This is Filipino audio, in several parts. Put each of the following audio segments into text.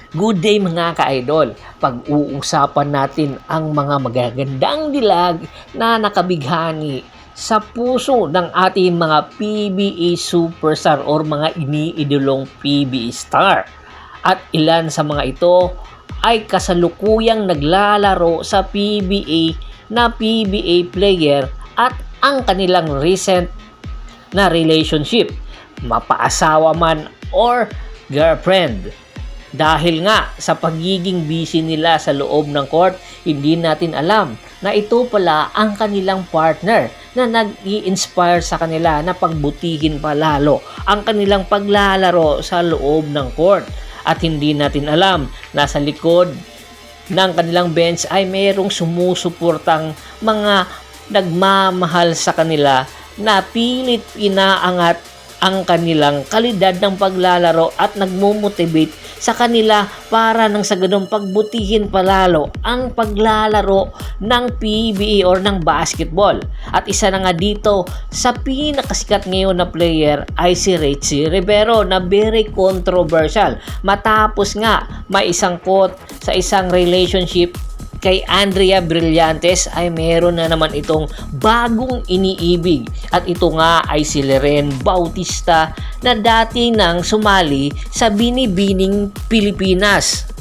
Good day mga ka-idol! Pag-uusapan natin ang mga magagandang dilag na nakabighani sa puso ng ating mga PBA superstar or mga iniidolong PBA star. At ilan sa mga ito ay kasalukuyang naglalaro sa PBA na PBA player at ang kanilang recent na relationship, mapaasawa man or girlfriend. Dahil nga sa pagiging busy nila sa loob ng court, hindi natin alam na ito pala ang kanilang partner na nag-i-inspire sa kanila na pagbutihin pa lalo ang kanilang paglalaro sa loob ng court. At hindi natin alam na sa likod ng kanilang bench ay mayroong sumusuportang mga nagmamahal sa kanila na pilit inaangat ang kanilang kalidad ng paglalaro at nagmo-motivate sa kanila para nang sa ganung pagbutihin palalo ang paglalaro ng PBA or ng basketball. At isa na nga dito sa pinakasikat ngayon na player ay si Richie Rivero na very controversial matapos nga may isang quote sa isang relationship kay Andrea Brillantes ay meron na naman itong bagong iniibig at ito nga ay si Leren Bautista na dati nang sumali sa Binibining Pilipinas.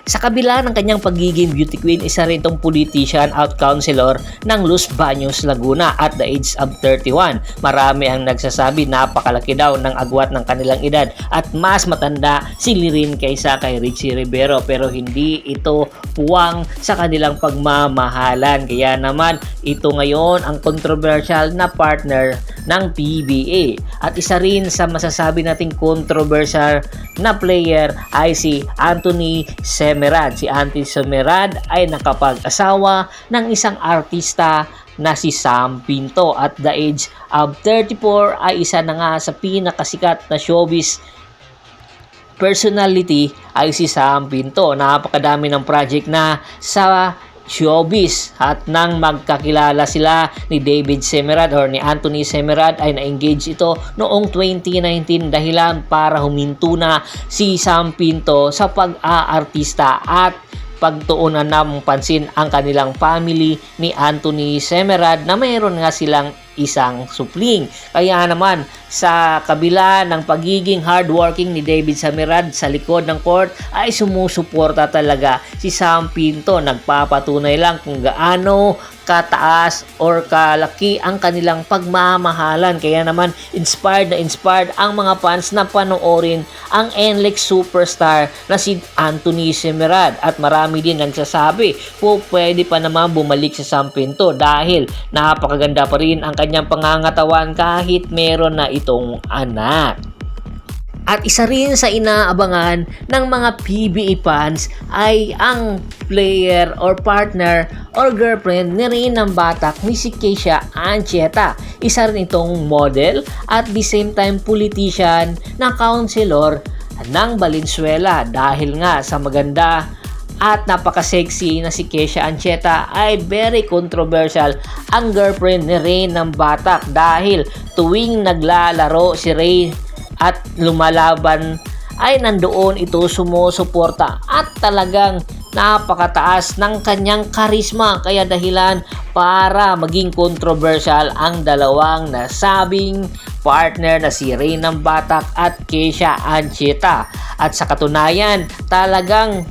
Sa kabila ng kanyang pagiging beauty queen, isa rin itong politician at councilor ng Los Baños, Laguna at the age of 31. Marami ang nagsasabi napakalaki daw ng agwat ng kanilang edad at mas matanda si Lirin kaysa kay Richie Rivero, pero hindi ito puwang sa kanilang pagmamahalan. Kaya naman ito ngayon ang controversial na partner ng PBA. At isa rin sa masasabi nating controversial na player ay si Anthony Semerad. Si Anthony Semerad ay nakapag-asawa ng isang artista na si Sam Pinto. At the age of 34 ay isa na nga sa pinakasikat na showbiz personality ay si Sam Pinto. Napakadami ng project na sa showbiz at nang magkakilala sila ni David Semerad or ni Anthony Semerad ay na-engage ito noong 2019 dahilan para huminto na si Sam Pinto sa pag-aartista at pagtuunan ng pansin ang kanilang family ni Anthony Semerad na mayroon nga silang isang supling. Kaya naman sa kabila ng pagiging hardworking ni David Semerad sa likod ng court ay sumusuporta talaga si Sam Pinto. Nagpapatunay lang kung gaano kataas or kalaki ang kanilang pagmamahalan. Kaya naman inspired ang mga fans na panoorin ang NLEX superstar na si Anthony Semerad. At marami din nagsasabi po pwede pa naman bumalik sa Sam Pinto dahil napakaganda pa rin ang kanyang pangangatawan kahit meron na itong anak. At isa rin sa inaabangan ng mga PBA fans ay ang player or partner or girlfriend ni Reynang Batak ni si Keisha Anchieta. Isa rin itong model at the same time politician na councilor ng Valenzuela dahil nga sa maganda at napaka-sexy na si Keisha Anchieta ay very controversial ang girlfriend ni Reynang Batak dahil tuwing naglalaro si Ray at lumalaban ay nandoon ito sumusuporta at talagang napakataas ng kanyang karisma kaya dahilan para maging controversial ang dalawang nasabing partner na si Reynang Batak at Keisha Anchieta. At sa katunayan talagang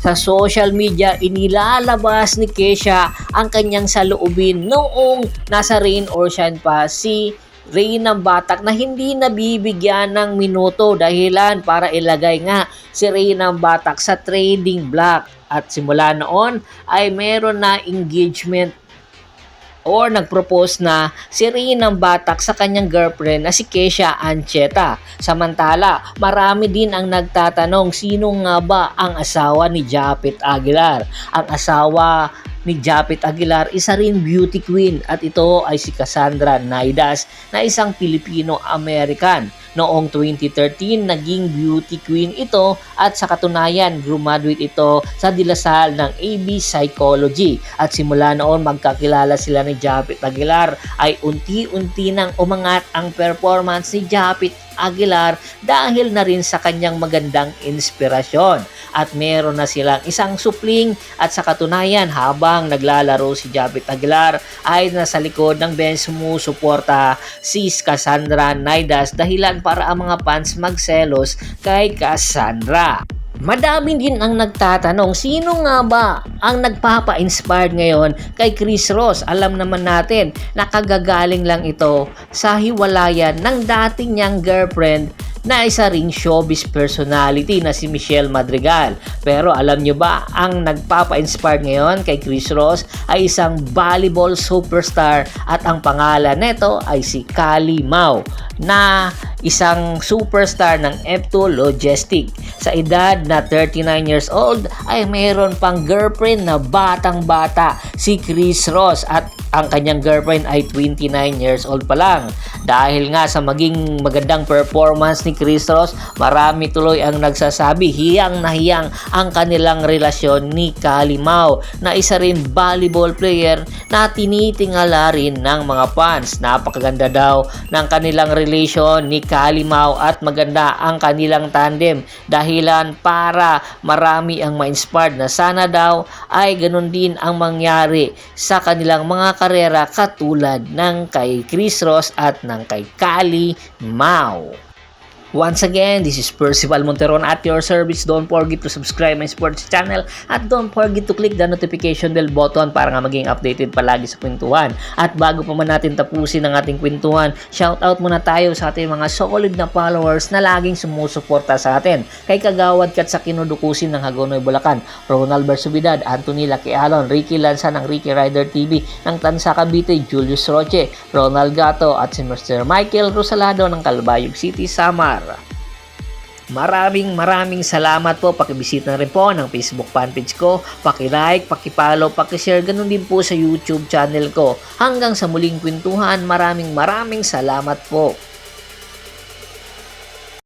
sa social media inilalabas ni Keisha ang kanyang saloobin noong nasa rain or shine pa si Reynang Batak na hindi nabibigyan ng minuto dahilan para ilagay nga si Reynang Batak sa trading block. At simula noon ay meron na engagement or nagpropose na si Reynang Batak sa kanyang girlfriend na si Keisha Anchieta. Samantala, marami din ang nagtatanong sino nga ba ang asawa ni Japet Aguilar. Ang asawa ni Japet Aguilar, isa rin beauty queen at ito ay si Cassandra Naidas na isang Pilipino-American. Noong 2013, naging beauty queen ito at sa katunayan, graduate ito sa De La Salle ng AB Psychology. At simula noon magkakilala sila ni Japet Aguilar ay unti-unti nang umangat ang performance ni Japet Aguilar dahil na rin sa kanyang magandang inspirasyon. At meron na silang isang supling at sa katunayan habang naglalaro si Japet Aguilar ay nasa likod ng bench sumusuporta si Cassandra Naidas dahilan para ang mga fans magselos kay Cassandra. Madami din ang nagtatanong, sino nga ba ang nagpapa-inspired ngayon kay Chris Ross? Alam naman natin, nakagagaling lang ito sa hiwalayan ng dating niyang girlfriend na isa ring showbiz personality na si Michelle Madrigal. Pero alam nyo ba, ang nagpapa-inspired ngayon kay Chris Ross ay isang volleyball superstar at ang pangalan nito ay si Kali Mao na isang superstar ng F2 Logistic. Sa edad na 39 years old ay mayroon pang girlfriend na batang-bata si Chris Ross at ang kanyang girlfriend ay 29 years old pa lang. Dahil nga sa maging magandang performance ni Chris Ross, marami tuloy ang nagsasabi hiyang na hiyang ang kanilang relasyon ni Kali Mao na isa rin volleyball player na tinitingala rin ng mga fans. Napakaganda daw ng kanilang relation ni Kali Mao at maganda ang kanilang tandem dahilan para marami ang ma-inspired na sana daw ay ganun din ang mangyari sa kanilang mga karera katulad ng kay Chris Ross at ng kay Kali Mao. Once again, this is Percival Monteron at your service. Don't forget to subscribe my sports channel at don't forget to click the notification bell button para nga maging updated palagi sa kwentuhan. At bago pa man natin tapusin ang ating kwentuhan, shoutout muna tayo sa ating mga solid na followers na laging sumusuporta sa atin. Kay Kagawad Kat sa Kinudukusin ng Hagonoy, Bulacan, Ronald Bersubidad, Anthony Laquialon, Ricky Lanza ng Ricky Rider TV, ng Tansa Cavite, Julius Roche, Ronald Gato at si Mr. Michael Rosalado ng Calbayog City, Samar. Maraming salamat po. Pakibisita na rin po ng Facebook fanpage ko. Paki-like, paki-follow, paki-share. Ganun din po sa YouTube channel ko. Hanggang sa muling kwentuhan, maraming salamat po.